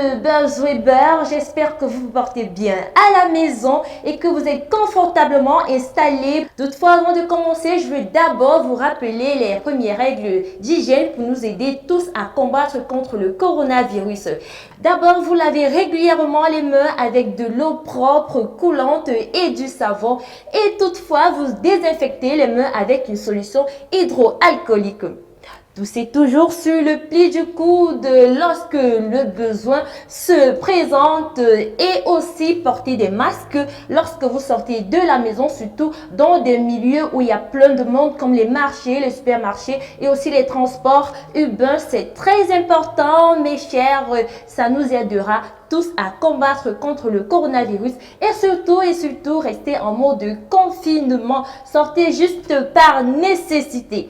de Buzz Weber, j'espère que vous vous portez bien à la maison et que vous êtes confortablement installés. Toutefois, avant de commencer, je veux d'abord vous rappeler les premières règles d'hygiène pour nous aider tous à combattre contre le coronavirus. D'abord, vous lavez régulièrement les mains avec de l'eau propre, coulante et du savon. Et toutefois, vous désinfectez les mains avec une solution hydroalcoolique. Toussez toujours sur le pli du coude lorsque le besoin se présente et aussi portez des masques lorsque vous sortez de la maison, surtout dans des milieux où il y a plein de monde comme les marchés, les supermarchés et aussi les transports urbains. C'est très important, mes chers, ça nous aidera tous à combattre contre le coronavirus et surtout restez en mode confinement. Sortez juste par nécessité.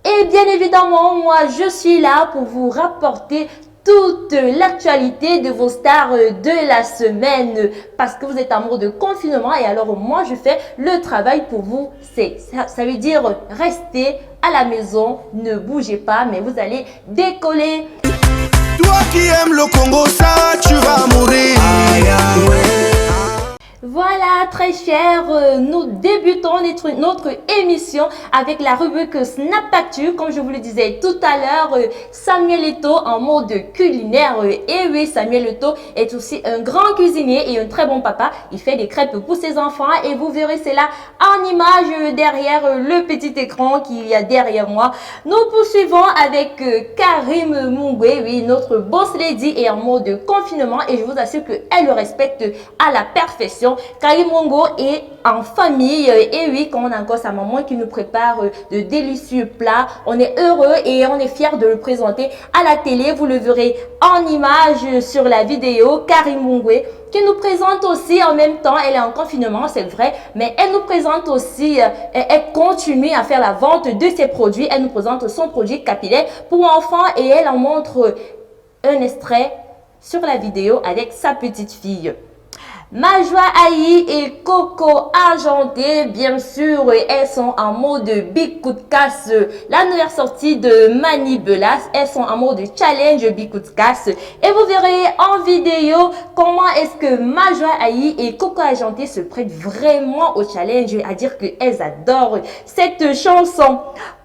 Et bien évidemment, moi je suis là pour vous rapporter toute l'actualité de vos stars de la semaine parce que vous êtes en mode confinement et alors moi je fais le travail pour vous. Ça veut dire restez à la maison, ne bougez pas mais vous allez décoller. Toi qui aimes le Congo, ça tu vas mourir. Voilà, très chers, nous débutons notre émission avec la rubrique Snap Actu. Comme je vous le disais tout à l'heure, Samuel Eto'o en mode culinaire. Et oui, Samuel Eto'o est aussi un grand cuisinier et un très bon papa. Il fait des crêpes pour ses enfants et vous verrez cela en image derrière le petit écran qu'il y a derrière moi. Nous poursuivons avec Karim Mungwe, oui, notre boss lady est en mode confinement et je vous assure qu'elle le respecte à la perfection. Karim Mongo est en famille et oui, quand on a encore sa maman qui nous prépare de délicieux plats, on est heureux et on est fiers de le présenter à la télé. Vous le verrez en image sur la vidéo. Karim Mungwe qui nous présente aussi en même temps, elle est en confinement, c'est vrai, mais elle nous présente aussi, elle continue à faire la vente de ses produits. Elle nous présente son produit capillaire pour enfants et elle en montre un extrait sur la vidéo avec sa petite fille. Majwa Aïe et Coco Argenté, bien sûr, elles sont en mode big coup de casse. La nouvelle sortie de Mani Belas, elles sont en mode challenge big coup de casse. Et vous verrez en vidéo comment est-ce que Majwa Aïe et Coco Argenté se prêtent vraiment au challenge, à dire qu'elles adorent cette chanson.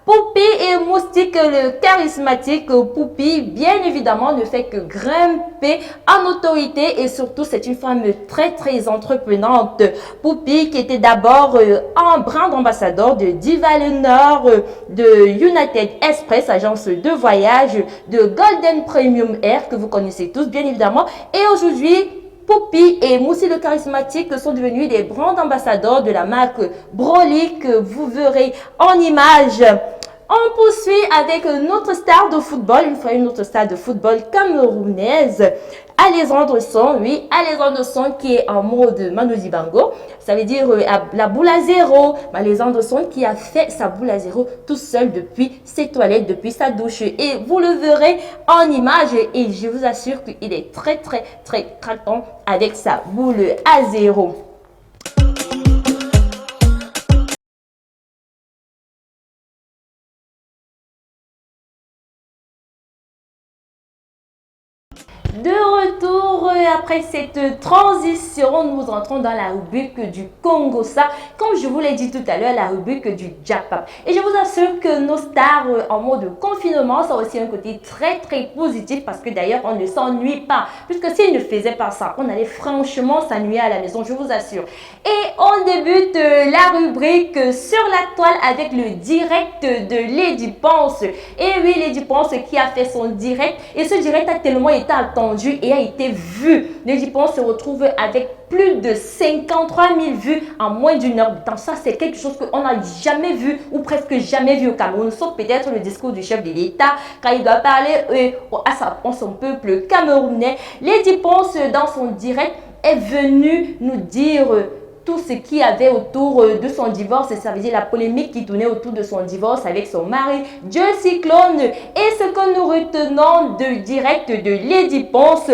Poupi et Moustique, le charismatique Poupi, bien évidemment, ne fait que grimper en autorité et surtout, c'est une femme très entreprenante. Poupi qui était d'abord un brand ambassadeur de Diva Le Nord, de United Express, agence de voyage, de Golden Premium Air, que vous connaissez tous, bien évidemment. Et aujourd'hui, Poupi et Moussi le charismatique sont devenus des brands ambassadeurs de la marque Broly que vous verrez en image. On poursuit avec notre star de football, une autre star de football camerounaise, Alexandre Son, oui, Alexandre Son qui est en mode Manu Dibango, ça veut dire la boule à zéro. Alexandre Son qui a fait sa boule à zéro tout seul depuis ses toilettes, depuis sa douche et vous le verrez en image et je vous assure qu'il est très craquant avec sa boule à zéro. De retour après cette transition, nous entrons dans la rubrique du Congossa. Comme je vous l'ai dit tout à l'heure, la rubrique du Japap. Et je vous assure que nos stars en mode confinement, ça a aussi un côté très positif parce que d'ailleurs, on ne s'ennuie pas. Puisque s'ils ne faisaient pas ça, on allait franchement s'ennuyer à la maison, je vous assure. Et on débute la rubrique sur la toile avec le direct de Lady Ponce. Et oui, Lady Ponce qui a fait son direct. Et ce direct a tellement été attendu et a été vu. Lady Ponce se retrouve avec plus de 53 000 vues en moins d'une heure de temps. Ça, c'est quelque chose qu'on n'a jamais vu ou presque jamais vu au Cameroun, sauf peut-être le discours du chef de l'État quand il doit parler à son peuple camerounais. Lady Ponce, dans son direct, est venue nous dire tout ce qu'il y avait autour de son divorce, ça veut dire la polémique qui tournait autour de son divorce avec son mari, Dieu Cyclone. Et ce que nous retenons du direct de Lady Ponce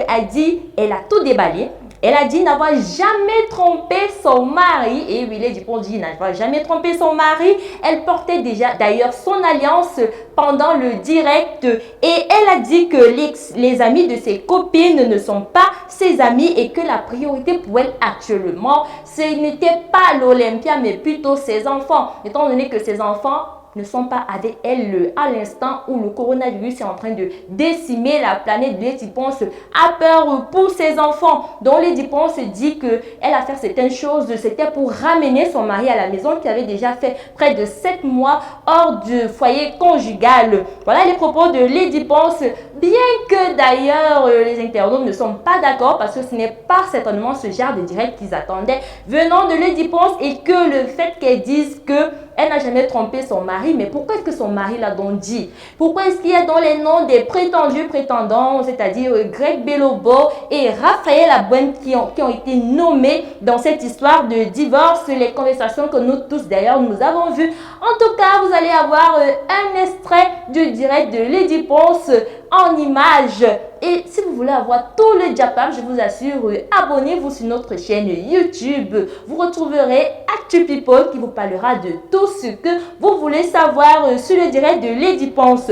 a dit, elle a tout déballé. Elle a dit n'avoir jamais trompé son mari. Et oui, Lady Ponce dit n'avoir jamais trompé son mari. Elle portait déjà d'ailleurs son alliance pendant le direct. Et elle a dit que les amis de ses copines ne sont pas ses amis et que la priorité pour elle actuellement, ce n'était pas l'Olympia, mais plutôt ses enfants. Étant donné que ses enfants ne sont pas avec elle à l'instant où le coronavirus est en train de décimer la planète. Lady Ponce a peur pour ses enfants. Donc Lady Ponce dit qu'elle a fait certaines choses, c'était pour ramener son mari à la maison qui avait déjà fait près de 7 mois hors du foyer conjugal. Voilà les propos de Lady Ponce, bien que d'ailleurs les internautes ne sont pas d'accord parce que ce n'est pas certainement ce genre de direct qu'ils attendaient venant de Lady Ponce et que le fait qu'elle dise qu'elle n'a jamais trompé son mari. Mais pourquoi est-ce que son mari l'a donc dit? Pourquoi est-ce qu'il y a dans les noms des prétendus prétendants, c'est-à-dire Greg Belobo et Raphaël Abouane qui ont été nommés dans cette histoire de divorce? Les conversations que nous tous d'ailleurs nous avons vues. En tout cas, vous allez avoir un extrait du direct de Lady Ponce en images. Et si vous voulez avoir tout le Japam, je vous assure, abonnez-vous sur notre chaîne YouTube. Vous retrouverez Actu People qui vous parlera de tout ce que vous voulez savoir sur le direct de Lady Ponce.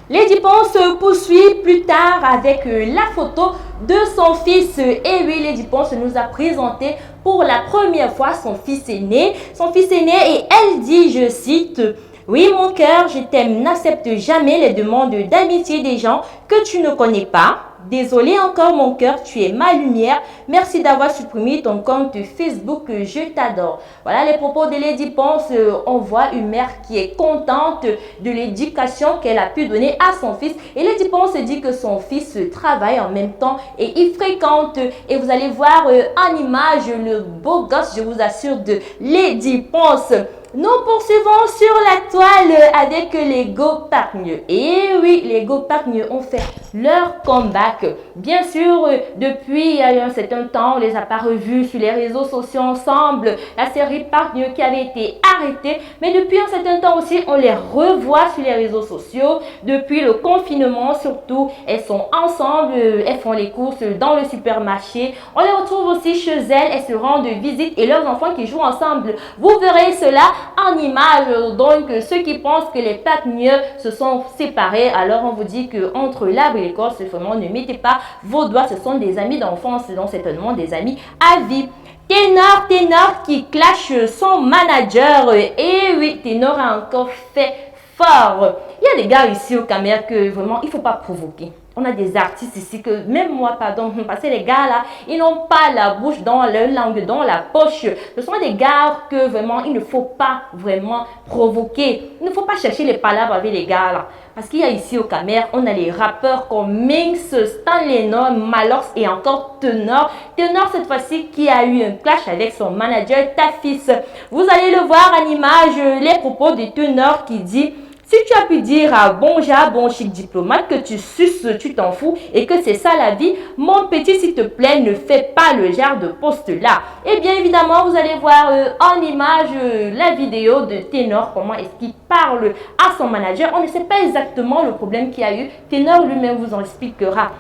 Lady Ponce poursuit plus tard avec la photo de son fils. Et oui, Lady Ponce nous a présenté pour la première fois son fils aîné. Et elle dit, je cite: oui, mon cœur, je t'aime, n'accepte jamais les demandes d'amitié des gens que tu ne connais pas. Désolé encore, mon cœur, tu es ma lumière. Merci d'avoir supprimé ton compte Facebook, je t'adore. Voilà les propos de Lady Ponce. On voit une mère qui est contente de l'éducation qu'elle a pu donner à son fils. Et Lady Ponce dit que son fils travaille en même temps et il fréquente. Et vous allez voir en image le beau gosse, je vous assure, de Lady Ponce. Nous poursuivons sur la toile avec les Go Partners. Et oui, les Go Partners ont fait leur comeback. Bien sûr, depuis un certain temps, on ne les a pas revus sur les réseaux sociaux ensemble. La série Partners qui avait été arrêtée. Mais depuis un certain temps aussi, on les revoit sur les réseaux sociaux. Depuis le confinement surtout, elles sont ensemble. Elles font les courses dans le supermarché. On les retrouve aussi chez elles. Elles se rendent visite et leurs enfants qui jouent ensemble. Vous verrez cela en image. Donc ceux qui pensent que les Partners se sont séparés, alors on vous dit que entre l'arbre et l'écorce, vraiment ne mettez pas vos doigts, ce sont des amis d'enfance, donc certainement des amis à vie. Ténor qui clash son manager. Et oui, Ténor a encore fait fort. Il y a des gars ici au Cameroun que vraiment il ne faut pas provoquer. On a des artistes ici que, même moi, pardon, parce que les gars là, ils n'ont pas la bouche dans leur langue, dans la poche. Ce sont des gars que vraiment, il ne faut pas vraiment provoquer. Il ne faut pas chercher les palabres avec les gars là. Parce qu'il y a ici au Cameroun, on a les rappeurs comme Minx, Stanley Lennon, Malox et encore Ténor. Ténor cette fois-ci qui a eu un clash avec son manager Tafis. Vous allez le voir en image, les propos de Ténor qui dit: si tu as pu dire à bon chic diplomate que tu suces, tu t'en fous et que c'est ça la vie, mon petit, s'il te plaît, ne fais pas le genre de poste là. Et bien évidemment, vous allez voir en image la vidéo de Ténor, comment est-ce qu'il parle à son manager. On ne sait pas exactement le problème qu'il y a eu. Ténor lui-même vous en expliquera.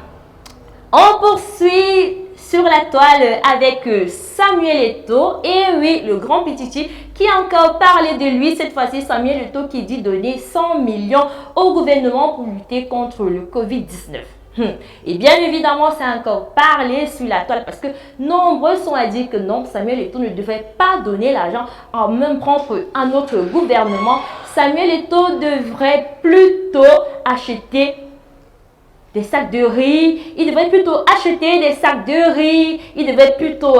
On poursuit sur la toile avec Samuel Eto'o. Et oui, le grand Pititi qui a encore parlé de lui. Cette fois-ci, Samuel Eto'o qui dit donner 100 millions au gouvernement pour lutter contre le Covid-19. Et bien évidemment, c'est encore parlé sur la toile parce que nombreux sont à dire que non, Samuel Eto'o ne devrait pas donner l'argent en même propre à notre gouvernement. Samuel Eto'o devrait plutôt acheter des sacs de riz, il devrait plutôt acheter des sacs de riz, il devrait plutôt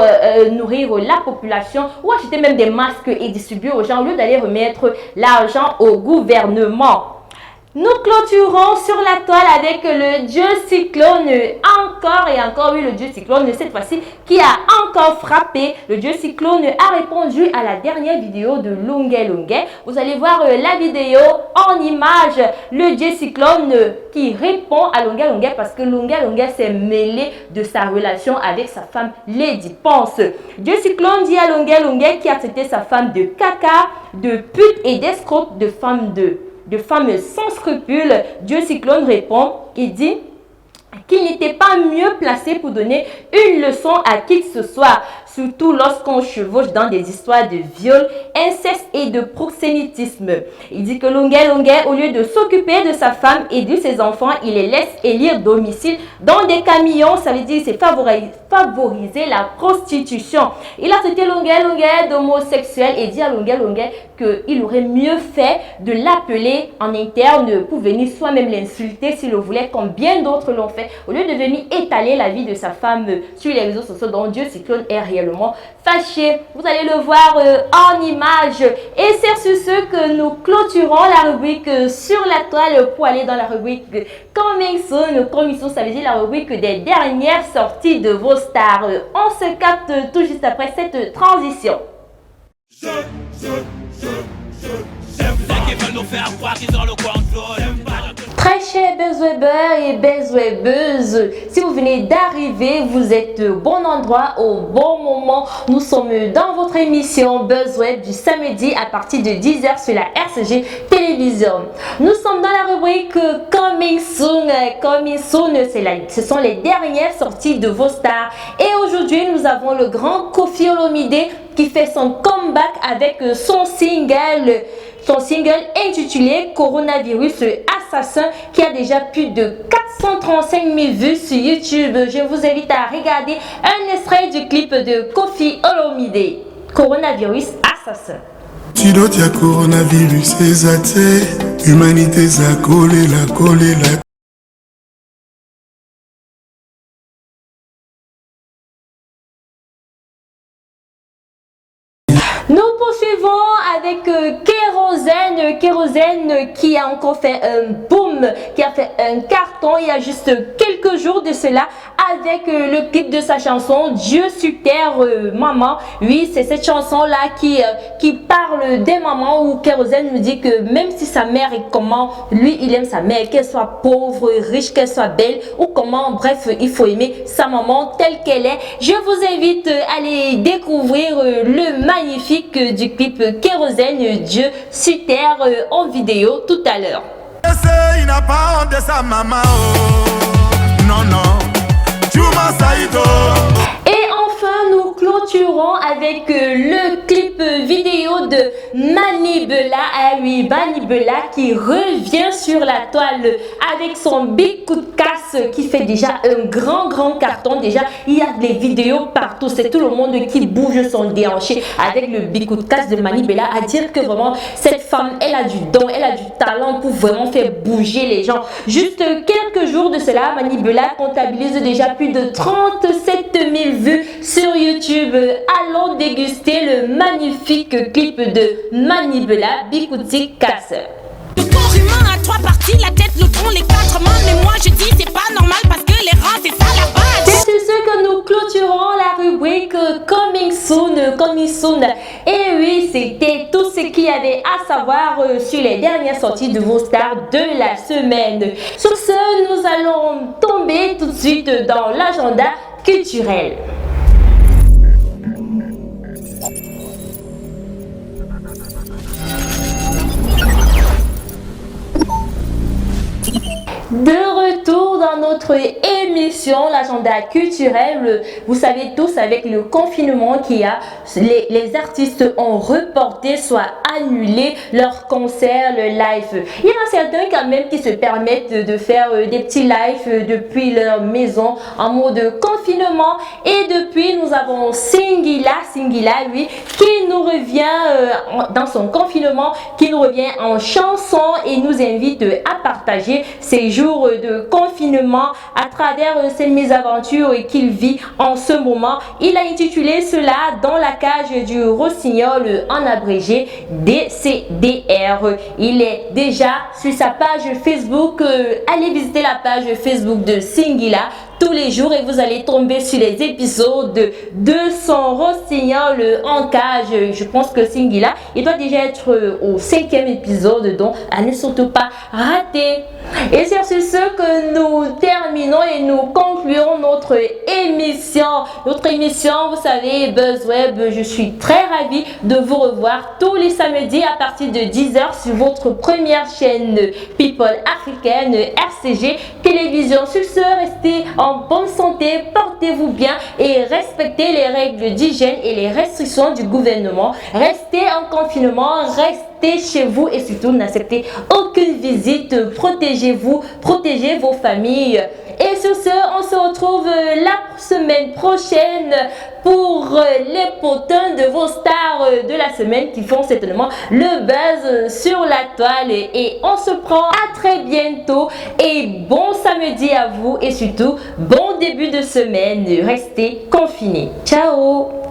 nourrir la population ou acheter même des masques et distribuer aux gens au lieu d'aller remettre l'argent au gouvernement. Nous clôturons sur la toile avec le dieu cyclone, encore et encore, oui, le dieu cyclone, cette fois-ci, qui a encore frappé. Le dieu cyclone a répondu à la dernière vidéo de Lunge Lunge. Vous allez voir la vidéo en image, le dieu cyclone qui répond à Lunge Lunge parce que Lunge Lunge s'est mêlé de sa relation avec sa femme Lady Ponce. Dieu cyclone dit à Lunge Lunge qui a traité sa femme de caca, de pute et d'escroc, de femme sans scrupules. Dieu cyclone répond, il dit: qu'il n'était pas mieux placé pour donner une leçon à qui que ce soit, surtout lorsqu'on chevauche dans des histoires de viol, inceste et de proxénétisme. Il dit que Longuet, au lieu de s'occuper de sa femme et de ses enfants, il les laisse élire domicile dans des camions. Ça veut dire c'est favoriser la prostitution. Il a traité Longuet d'homosexuel et dit à Longuet qu'il aurait mieux fait de l'appeler en interne pour venir soi-même l'insulter s'il le voulait, comme bien d'autres l'ont fait, au lieu de venir étaler la vie de sa femme sur les réseaux sociaux dont Dieu Cyclone est réellement fâché. Vous allez le voir en image. Et c'est sur ce que nous clôturons la rubrique sur la toile pour aller dans la rubrique Coming Soon. Coming Soon, ça veut dire la rubrique des dernières sorties de vos stars. On se capte tout juste après cette transition. Très cher buzzwebber et buzzwebeuses, si vous venez d'arriver, vous êtes au bon endroit, au bon moment. Nous sommes dans votre émission Buzzweb du samedi à partir de 10h sur la RCG Télévision. Nous sommes dans la rubrique Coming Soon. Coming Soon, ce sont les dernières sorties de vos stars. Et aujourd'hui, nous avons le grand Koffi Olomide qui fait son comeback avec son single intitulé Coronavirus Assassin, qui a déjà plus de 435 000 vues sur YouTube. Je vous invite à regarder un extrait du clip de Koffi Olomide, Coronavirus Assassin. Tidot ya coronavirus ezate, humanité za kolela. Nous poursuivons avec Kérosène qui a encore fait un boom, qui a fait un carton il y a juste quelques jours de cela avec le clip de sa chanson Dieu sur terre, maman. Oui, c'est cette chanson là qui parle des mamans, où Kérosène nous dit que même si sa mère est comment, lui il aime sa mère, qu'elle soit pauvre, riche, qu'elle soit belle ou comment, bref, il faut aimer sa maman telle qu'elle est. Je vous invite à aller découvrir le magnifique du clip Kérosène Dieu sur terre en vidéo tout à l'heure. Il n'a pas honte de sa maman, non, Et enfin, nous clôturons avec le clip vidéo de Manibela. Ah oui, Manibela qui revient sur la toile avec son big coup de casse qui fait déjà un grand carton. Déjà, il y a des vidéos partout. C'est tout le monde qui bouge son déhanché avec le big coup de casse de Manibela. À dire que vraiment, cette femme, elle a du don, elle a du talent pour vraiment faire bouger les gens. Juste quelques jours de cela, Manibela comptabilise déjà plus de 37 000 vues sur YouTube. Allons déguster le magnifique clip de Manibela, Bikouti Casse. Le corps humain a 3 parties, la tête, le tronc, les 4 mains. Mais moi je dis c'est pas normal parce que les reins c'est ça la base. C'est sur ce que nous clôturons la rubrique Coming Soon. Et oui, c'était tout ce qu'il y avait à savoir sur les dernières sorties de vos stars de la semaine. Sur ce, nous allons tomber tout de suite dans l'agenda culturel. De retour dans notre émission, l'agenda culturel. Vous savez tous, avec le confinement qu'il y a, les artistes ont reporté, soit annulé leurs concerts, le live. Il y en a certains quand même qui se permettent de faire des petits lives depuis leur maison en mode confinement. Et depuis, nous avons Singila, oui, qui nous revient dans son confinement, qui nous revient en chanson et nous invite à partager ses jours de confinement à travers ses mésaventures qu'il vit en ce moment. Il a intitulé cela Dans la cage du rossignol, en abrégé DCDR. Il est déjà sur sa page Facebook. Allez visiter la page Facebook de Singila. tous les jours et vous allez tomber sur les épisodes de son rossignol en cage. Je pense que Singila, il doit déjà être au 5e épisode, donc à ne surtout pas rater. Et c'est sur ce que nous terminons et nous concluons notre émission. Notre émission, vous savez, BuzzWeb, je suis très ravie de vous revoir tous les samedis à partir de 10h sur votre première chaîne People africaine, RCG Télévision. Sur ce, restez en bonne santé, portez-vous bien et respectez les règles d'hygiène et les restrictions du gouvernement. Restez en confinement, restez chez vous et surtout n'acceptez aucune visite. Protégez-vous, protégez vos familles. Et sur ce, on se retrouve la semaine prochaine pour les potins de vos stars de la semaine qui font certainement le buzz sur la toile. Et on se prend à très bientôt et bon samedi à vous et surtout bon début de semaine. Restez confinés. Ciao!